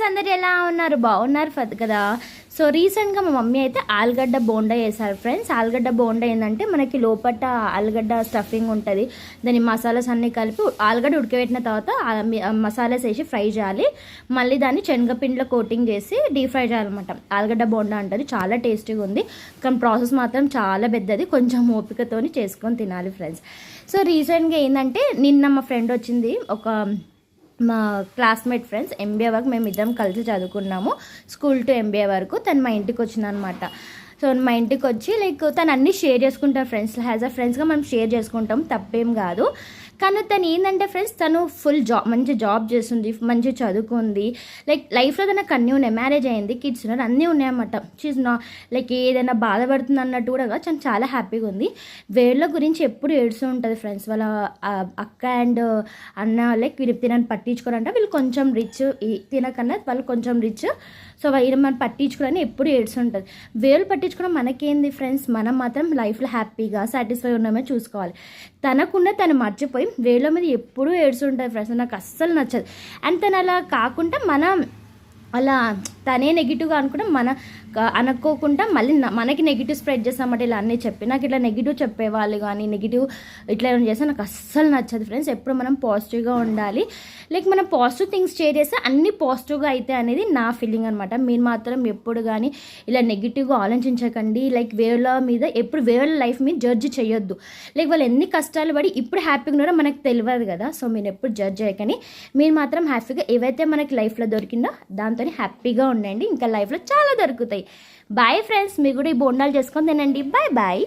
Friends అందరు ఎలా ఉన్నారు? బాగున్నారు కదా. సో రీసెంట్గా మా మమ్మీ అయితే ఆలుగడ్డ బోండా చేశారు ఫ్రెండ్స్. ఆలుగడ్డ బోండా ఏంటంటే మనకి లోపల ఆలుగడ్డ స్టఫింగ్ ఉంటుంది, దాని మసాలాస్ అన్నీ కలిపి ఆలుగడ్డ ఉడకబెట్టిన తర్వాత మసాలాస్ వేసి ఫ్రై చేయాలి, మళ్ళీ దాన్ని శనగపిండిలో కోటింగ్ చేసి డీప్ ఫ్రై చేయాలన్నమాట. ఆలుగడ్డ బోండా అంటుంది, చాలా టేస్టీగా ఉంది, కానీ ప్రాసెస్ మాత్రం చాలా పెద్దది, కొంచెం ఓపికతోని చేసుకొని తినాలి ఫ్రెండ్స్. సో రీసెంట్గా ఏంటంటే నిన్న మా ఫ్రెండ్ వచ్చింది, మా క్లాస్మేట్ ఫ్రెండ్స్, ఎంబీఏ వరకు మేము ఇద్దరం కలిసి చదువుకున్నాము, స్కూల్ టు ఎంబీఏ వరకు. తను మా ఇంటికి వచ్చిందనమాట. సో మా ఇంటికి వచ్చి తను అన్నీ షేర్ చేసుకుంటారు ఫ్రెండ్స్, యాజ్ అ ఫ్రెండ్స్గా మనం షేర్ చేసుకుంటాం, తప్పేం కాదు. కానీ తను ఏంటంటే ఫ్రెండ్స్, తను ఫుల్ మంచి జాబ్ చేస్తుంది, మంచి చదువుకుంది, లైఫ్లో తనకు అన్నీ ఉన్నాయి, మ్యారేజ్ అయింది, కిడ్స్ ఉన్నారు, అన్నీ ఉన్నాయన్నమాట. షీజ్ ఏదైనా బాధపడుతుంది అన్నట్టు కూడా తను చాలా హ్యాపీగా ఉంది. వేళ్ళ గురించి ఎప్పుడు ఏడుస్తూ ఉంటుంది ఫ్రెండ్స్. వాళ్ళ అక్క అండ్ అన్న వీళ్ళు తినని పట్టించుకోరంట, వీళ్ళు కొంచెం రిచ్, తినకన్నా వాళ్ళు కొంచెం రిచ్. సో వీళ్ళు మనం పట్టించుకోవాలని ఎప్పుడు ఏడుస్తుంటుంది. వేలు పట్టించుకోవడం మనకేంది ఫ్రెండ్స్, మనం మాత్రం లైఫ్లో హ్యాపీగా సాటిస్ఫై ఉన్నామే చూసుకోవాలి. తనకుండా తను మర్చిపోయి వేళ్ళ మీద ఎప్పుడూ ఏడుస్తుంటుంది ఫ్రెండ్స్, నాకు అస్సలు నచ్చదు. అండ్ తను అలా కాకుండా అలా తనే నెగిటివ్గా అనుకుంటే అనుకోకుండా మళ్ళీ మనకి నెగిటివ్ స్ప్రెడ్ చేస్తామంటే ఇలా అన్నీ చెప్పి, నాకు ఇట్లా నెగిటివ్ చెప్పేవాళ్ళు కానీ నెగిటివ్ ఇట్లా ఏమైనా చేస్తే నాకు అస్సలు నచ్చదు ఫ్రెండ్స్. ఎప్పుడు మనం పాజిటివ్గా ఉండాలి, మనం పాజిటివ్ థింగ్స్ షేర్ చేస్తే అన్నీ పాజిటివ్గా అయితే అనేది నా ఫీలింగ్ అనమాట. మీరు మాత్రం ఎప్పుడు కానీ ఇలా నెగిటివ్గా ఆలోచించకండి, వేళ్ళ మీద ఎప్పుడు వేళ్ళ లైఫ్ మీద జడ్జ్ చేయొద్దు. వాళ్ళు ఎన్ని కష్టాలు పడి ఇప్పుడు హ్యాపీగా ఉన్నారో మనకు తెలియదు కదా. సో మీరు ఎప్పుడు జడ్జ్ చేయకండి, మీరు మాత్రం హ్యాపీగా ఏవైతే మనకి లైఫ్లో దొరికిందో దాంతో హ్యాపీగా ఉండండి, ఇంకా లైఫ్లో చాలా దొరుకుతాయి. బాయ్ ఫ్రెండ్స్, మీరు కూడా ఈ బోండాలు చేసుకొని తినండి. Bye bye.